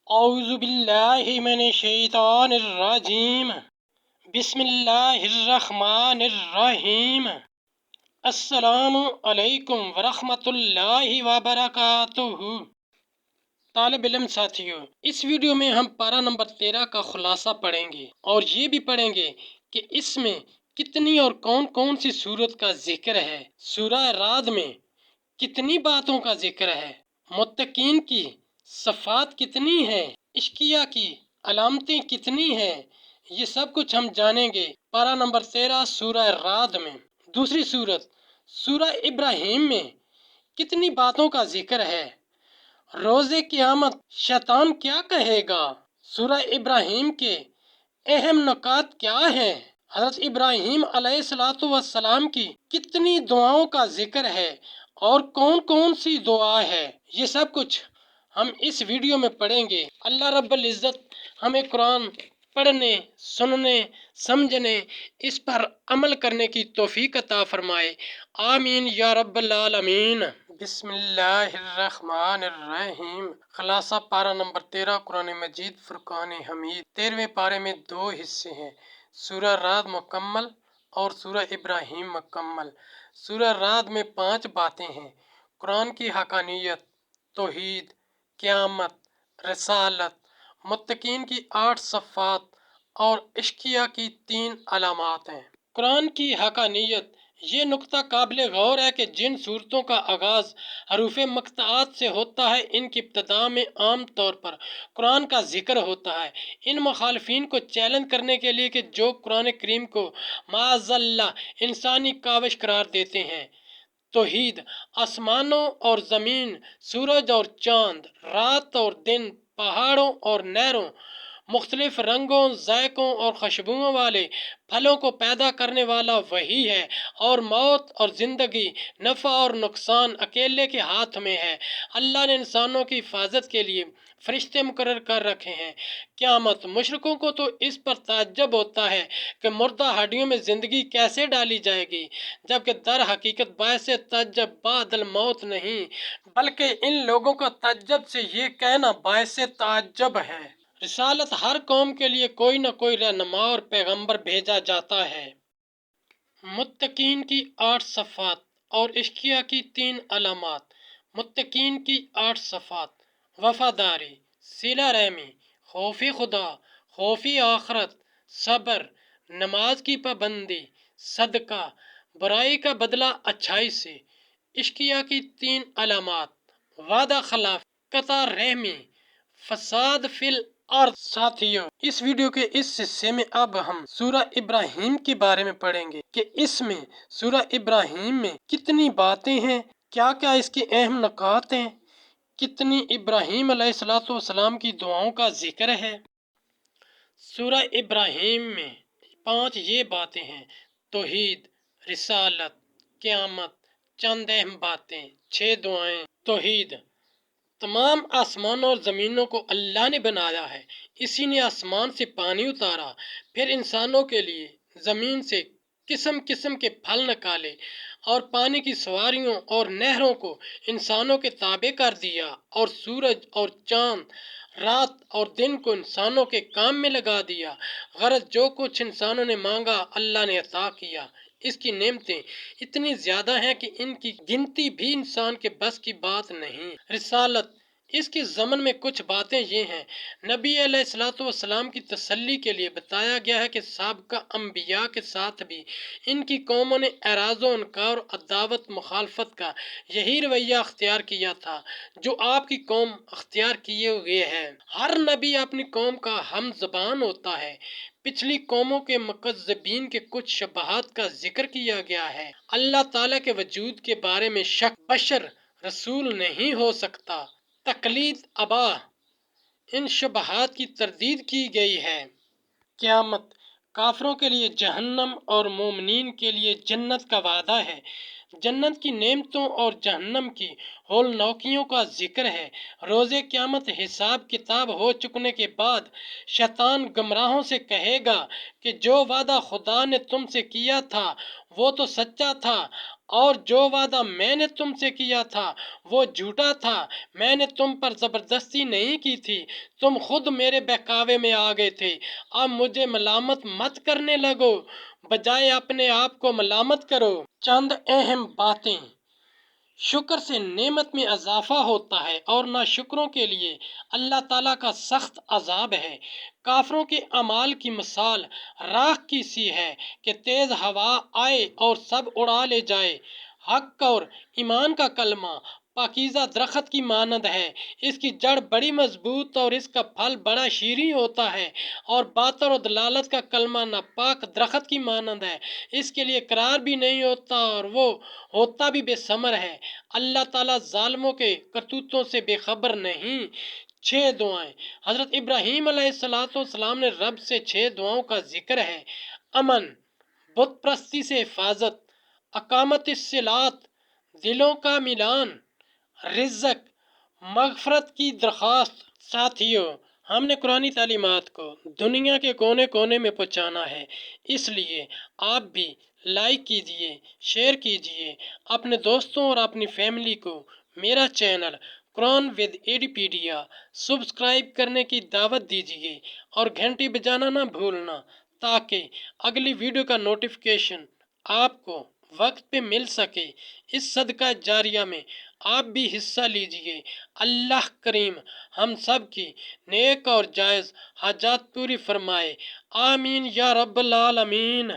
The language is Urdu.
اعوذ باللہ من الشیطان الرجیم بسم اللہ الرحمن الرحیم السلام علیکم ورحمۃ اللہ وبرکاتہ۔ طالب علم ساتھیوں، اس ویڈیو میں ہم پارہ نمبر 13 کا خلاصہ پڑھیں گے اور یہ بھی پڑھیں گے کہ اس میں کتنی اور کون کون سی صورت کا ذکر ہے، سورہ رعد میں کتنی باتوں کا ذکر ہے، متقین کی صفات کتنی ہیں، اشقیاء کی علامتیں کتنی ہیں، یہ سب کچھ ہم جانیں گے پارہ نمبر 13 سورہ رعد میں۔ دوسری صورت سورہ ابراہیم میں کتنی باتوں کا ذکر ہے، روز قیامت شیطان کیا کہے گا، سورہ ابراہیم کے اہم نکات کیا ہیں، حضرت ابراہیم علیہ السلام کی کتنی دعاؤں کا ذکر ہے اور کون کون سی دعا ہے، یہ سب کچھ ہم اس ویڈیو میں پڑھیں گے۔ اللہ رب العزت ہمیں قرآن پڑھنے، سننے، سمجھنے، اس پر عمل کرنے کی توفیق عطا فرمائے، آمین یا رب العالمین۔ بسم اللہ الرحمن الرحیم۔ خلاصہ پارہ نمبر 13 قرآن مجید فرقان حمید۔ 13ویں پارے میں دو حصے ہیں، سورہ رعد مکمل اور سورہ ابراہیم مکمل۔ سورہ رعد میں 5 باتیں ہیں، قرآن کی حقانیت، توحید، قیامت، رسالت، متقین کی 8 صفات اور اشقیاء کی 3 علامات ہیں۔ قرآن کی حقانیت، یہ نقطہ قابل غور ہے کہ جن صورتوں کا آغاز حروف مقطعات سے ہوتا ہے، ان کی ابتدا میں عام طور پر قرآن کا ذکر ہوتا ہے۔ ان مخالفین کو چیلنج کرنے کے لیے کہ جو قرآن کریم کو معاذ اللہ انسانی کاوش قرار دیتے ہیں، توحید، آسمانوں اور زمین، سورج اور چاند، رات اور دن، پہاڑوں اور نہروں، مختلف رنگوں، ذائقوں اور خوشبوؤں والے پھلوں کو پیدا کرنے والا وہی ہے، اور موت اور زندگی، نفع اور نقصان اکیلے کے ہاتھ میں ہے۔ اللہ نے انسانوں کی حفاظت کے لیے فرشتے مقرر کر رکھے ہیں۔ قیامت، مشرکوں کو تو اس پر تعجب ہوتا ہے کہ مردہ ہڈیوں میں زندگی کیسے ڈالی جائے گی، جبکہ در حقیقت باعث تعجب بعد الموت نہیں، بلکہ ان لوگوں کا تعجب سے یہ کہنا باعث تعجب ہے۔ رسالت، ہر قوم کے لیے کوئی نہ کوئی رہنما اور پیغمبر بھیجا جاتا ہے۔ متقین کی 8 صفات اور اشقیاء کی 3 علامات۔ متقین کی 8 صفات: وفاداری، صلہ رحمی، خوف خدا، خوف آخرت، صبر، نماز کی پابندی، صدقہ، برائی کا بدلہ اچھائی سے۔ اشقیاء کی 3 علامات: وعدہ خلاف، قطع رحمی، فساد فی الارض۔ ساتھیوں، اس ویڈیو کے اس حصے میں اب ہم سورہ ابراہیم کے بارے میں پڑھیں گے کہ اس میں سورہ ابراہیم میں کتنی باتیں ہیں، کیا کیا اس کے اہم نکات ہیں، کتنی ابراہیم علیہ السلام کی دعاؤں کا ذکر ہے۔ سورہ ابراہیم میں 5 یہ باتیں ہیں: توحید، رسالت، قیامت، چند اہم باتیں، 6 دعائیں۔ توحید، تمام آسمانوں اور زمینوں کو اللہ نے بنایا ہے، اسی نے آسمان سے پانی اتارا، پھر انسانوں کے لیے زمین سے قسم قسم کے پھل نکالے اور پانی کی سواریوں اور نہروں کو انسانوں کے تابع کر دیا، اور سورج اور چاند، رات اور دن کو انسانوں کے کام میں لگا دیا۔ غرض جو کچھ انسانوں نے مانگا اللہ نے عطا کیا۔ اس کی نعمتیں اتنی زیادہ ہیں کہ ان کی گنتی بھی انسان کے بس کی بات نہیں۔ رسالت، اس کے ضمن میں کچھ باتیں یہ ہیں: نبی علیہ السلام کی تسلی کے لیے بتایا گیا ہے کہ سابقہ انبیاء کے ساتھ بھی ان کی قوموں نے اعراض و انکار، عداوت، مخالفت کا یہی رویہ اختیار کیا تھا جو آپ کی قوم اختیار کیے ہوئے ہے۔ ہر نبی اپنی قوم کا ہم زبان ہوتا ہے۔ پچھلی قوموں کے مکذبین کے کچھ شبہات کا ذکر کیا گیا ہے۔ اللہ تعالیٰ کے وجود کے بارے میں شک بشر رسول نہیں ہو سکتا۔ تقلید اباح، ان شبہات کی تردید کی گئی ہے۔ قیامت، کافروں کے لیے جہنم اور مومنین کے لیے جنت کا وعدہ ہے۔ جنت کی نعمتوں اور جہنم کی ہولناکیوں کا ذکر ہے۔ روز قیامت حساب کتاب ہو چکنے کے بعد شیطان گمراہوں سے کہے گا کہ جو وعدہ خدا نے تم سے کیا تھا وہ تو سچا تھا، اور جو وعدہ میں نے تم سے کیا تھا وہ جھوٹا تھا۔ میں نے تم پر زبردستی نہیں کی تھی، تم خود میرے بہکاوے میں آ گئے تھے۔ اب مجھے ملامت مت کرنے لگو، بجائے اپنے آپ کو ملامت کرو۔ چند اہم باتیں: شکر سے نعمت میں اضافہ ہوتا ہے اور ناشکروں کے لیے اللہ تعالیٰ کا سخت عذاب ہے۔ کافروں کے اعمال کی مثال راکھ کی سی ہے کہ تیز ہوا آئے اور سب اڑا لے جائے۔ حق اور ایمان کا کلمہ پاکیزہ درخت کی مانند ہے، اس کی جڑ بڑی مضبوط اور اس کا پھل بڑا شیریں ہوتا ہے، اور باطل و دلالت کا کلمہ ناپاک درخت کی مانند ہے، اس کے لیے قرار بھی نہیں ہوتا اور وہ ہوتا بھی بے ثمر ہے۔ اللہ تعالیٰ ظالموں کے کرتوتوں سے بے خبر نہیں۔ 6 دعائیں: حضرت ابراہیم علیہ السلام نے رب سے 6 دعاؤں کا ذکر ہے: امن، بت پرستی سے حفاظت، اقامت الصلاۃ، دلوں کا ملان، رزق، مغفرت کی درخواست۔ ساتھیو، ہم نے قرآنی تعلیمات کو دنیا کے کونے کونے میں پہنچانا ہے، اس لیے آپ بھی لائک کیجئے، شیئر کیجئے، اپنے دوستوں اور اپنی فیملی کو میرا چینل قرآن ود ایڈیپیڈیا سبسکرائب کرنے کی دعوت دیجئے اور گھنٹی بجانا نہ بھولنا، تاکہ اگلی ویڈیو کا نوٹیفیکیشن آپ کو وقت پہ مل سکے۔ اس صدقہ جاریہ میں آپ بھی حصہ لیجئے۔ اللہ کریم ہم سب کی نیک اور جائز حاجات پوری فرمائے، آمین یا رب العالمین۔